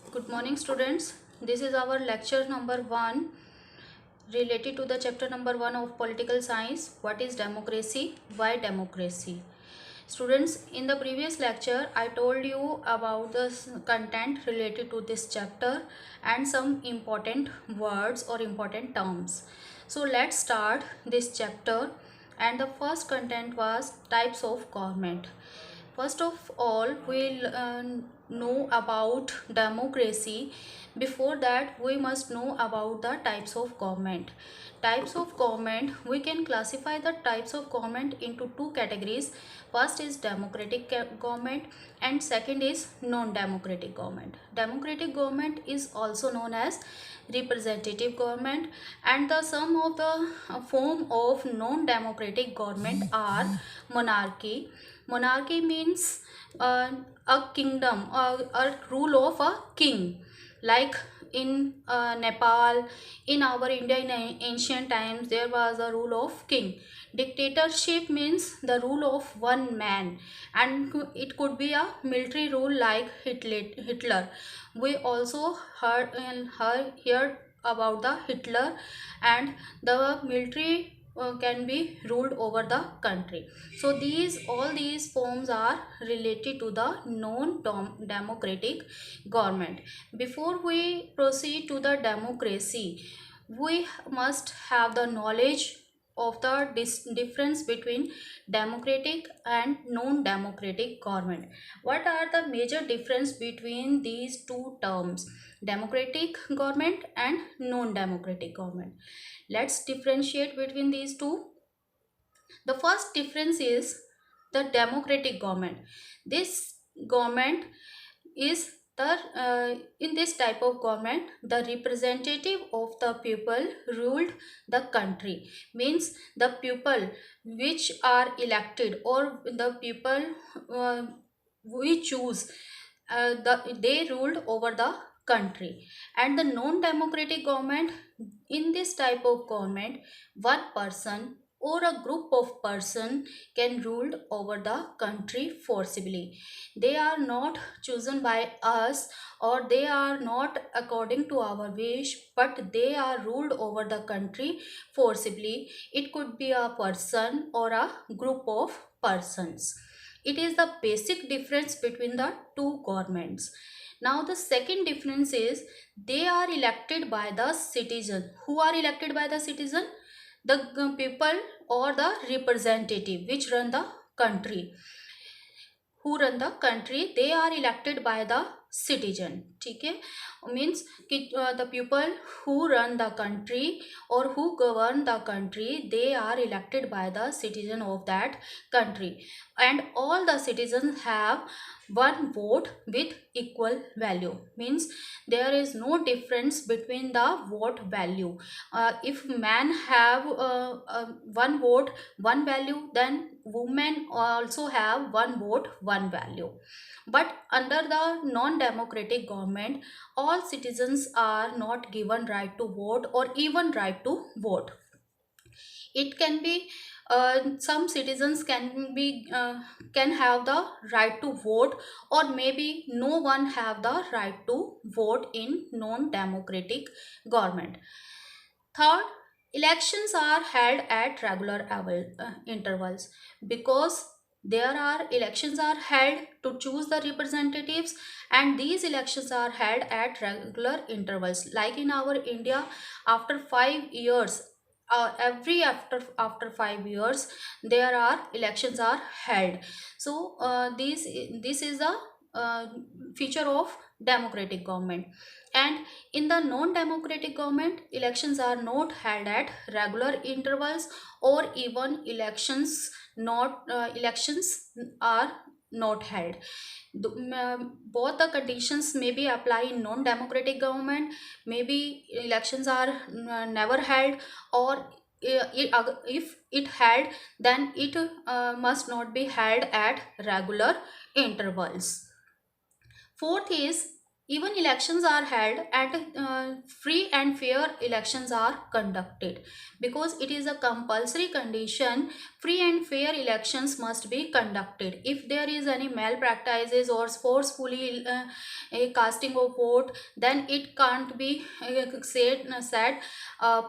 Good morning, students. This is our lecture number 1 related to the chapter number 1 of political science. What is democracy? Why democracy? Students, in the previous lecture, I told you about the content related to this chapter and some important words or important terms. So let's start this chapter, and the first content was types of government. First of all, we'll know about democracy. Before that, we must know about the types of government. Types of government, we can classify the types of government into two categories. First is democratic government and second is non-democratic government. Democratic government is also known as representative government, and the some of the form of non-democratic government are monarchy. Monarchy means a kingdom, a rule of a king, like in Nepal, in our India in ancient times there was a rule of king. Dictatorship means the rule of one man, and it could be a military rule like Hitler. We also heard about the Hitler, and the military can be ruled over the country. So all these forms are related to the non democratic government. Before we proceed to the democracy, we must have the knowledge of the difference between democratic and non-democratic government. What are the major difference between these two terms, democratic government and non-democratic government? Let's differentiate between these two. The first difference is the democratic government. This government is the in this type of government, the representative of the people ruled the country. Means the people which are elected, or the people uh, we choose, they ruled over the country. And the non democratic government, in this type of government, one person or a group of person can rule over the country forcibly. They are not chosen by us, or they are not according to our wish, but they are ruled over the country forcibly. It could be a person or a group of persons. It is the basic difference between the two governments. Now the second difference is they are elected by the citizen. Who are elected by the citizen? The people or the representative which run the country. Who run the country, they are elected by the citizen. ठीक है, means the people who run the country or who govern the country, they are elected by the citizen of that country, and all the citizens have one vote with equal value. Means there is no difference between the vote value. If man have one vote one value, then women also have one vote one value. But under the non democratic government, all citizens are not given right to vote or even right to vote. It can be some citizens can have the right to vote, or maybe no one have the right to vote in non democratic government. Third, elections are held at regular intervals, because there are elections are held to choose the representatives, and these elections are held at regular intervals. Like in our India, after 5 years, every after 5 years, there are elections are held. So this is a uh, feature of democratic government. And in the non-democratic government, elections are not held at regular intervals, or even elections are not held. Both the conditions may be apply in non-democratic government. Maybe elections are never held, or if it held, then it must not be held at regular intervals. Fourth is even elections are held and free and fair elections are conducted. Because it is a compulsory condition, free and fair elections must be conducted. If there is any malpractices or forcefully a casting of vote, then it can't be said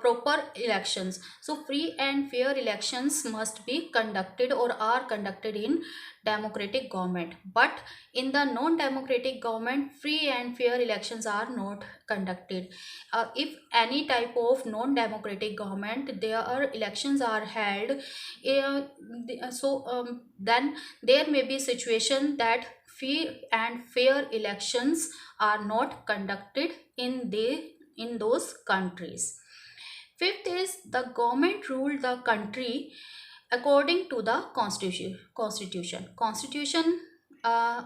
proper elections. So free and fair elections must be conducted or are conducted in democratic government. But in the non-democratic government, free and fair elections are not conducted. If any type of non-democratic government, their elections are held, then there may be situation that free and fair elections are not conducted in those countries. Fifth is the government ruled the country according to the constitution. uh,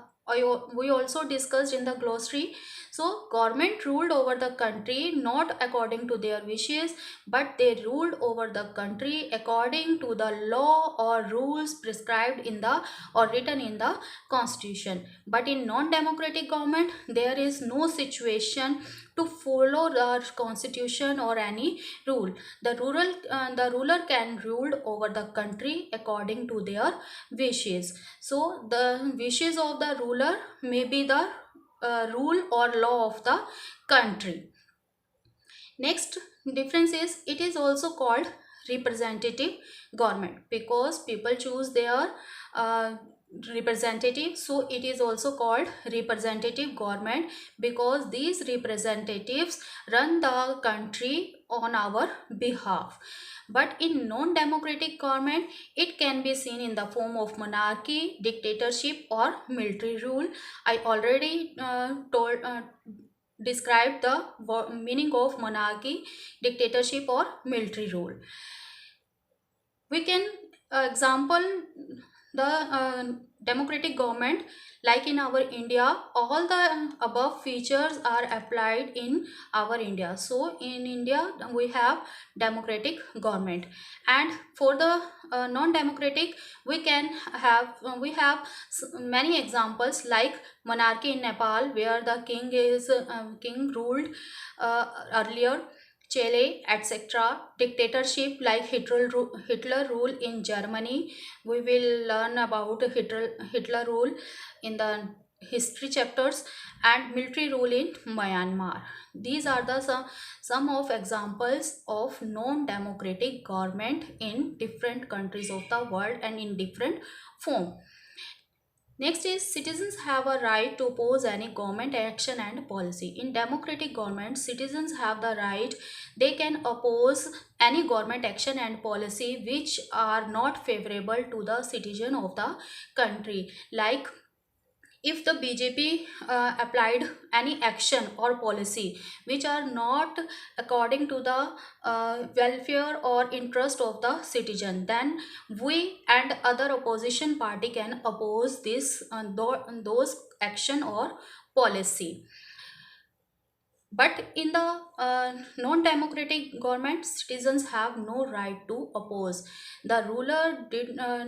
we also discussed in the glossary. So government ruled over the country not according to their wishes, but they ruled over the country according to the law or rules prescribed in the or written in the constitution. But in non-democratic government, there is no situation to follow the constitution or any rule. The ruler can rule over the country according to their wishes. So the wishes of the ruler may be the rule or law of the country. Next difference is it is also called representative government, because people choose their uh, representative. So it is also called representative government, because these representatives run the country on our behalf. But in non-democratic government, it can be seen in the form of monarchy, dictatorship, or military rule. I already described the meaning of monarchy, dictatorship, or military rule. We can example the democratic government, like in our India. All the above features are applied in our India. So in India we have democratic government, and for the non-democratic we have many examples, like monarchy in Nepal, where the king ruled earlier, Chile, etc. Dictatorship like Hitler rule in Germany. We will learn about Hitler rule in the history chapters, and military rule in Myanmar. These are the some of examples of non-democratic government in different countries of the world and in different form. Next is citizens have a right to oppose any government action and policy. In democratic governments, citizens have the right, they can oppose any government action and policy which are not favorable to the citizen of the country. Like if the BJP applied any action or policy which are not according to the welfare or interest of the citizen, then we and other opposition party can oppose this those action or policy. But in the non-democratic government, citizens have no right to oppose. The ruler did uh,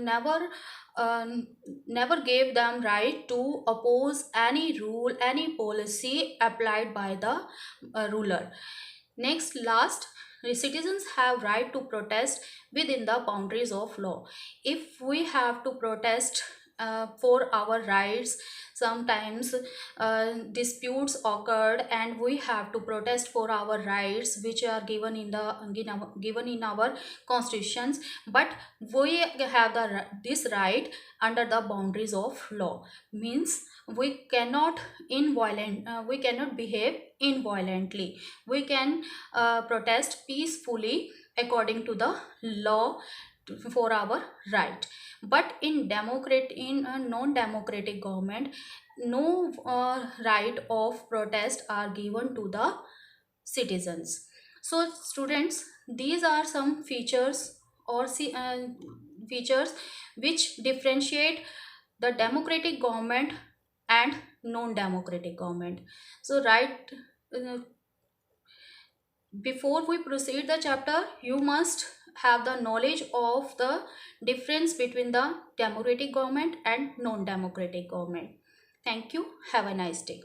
never gave them right to oppose any rule, any policy applied by the ruler. Next, last, the citizens have right to protest within the boundaries of law. If we have to protest for our rights, sometimes disputes occurred and we have to protest for our rights which are given in our constitutions, but we have this right under the boundaries of law. Means we cannot we cannot behave inviolently. We can protest peacefully according to the law for our right. But in a non-democratic government, no right of protest are given to the citizens. So students, these are some features or features which differentiate the democratic government and non-democratic government. So right, uh, before we proceed the chapter, you must have the knowledge of the difference between the democratic government and non-democratic government. Thank you. Have a nice day.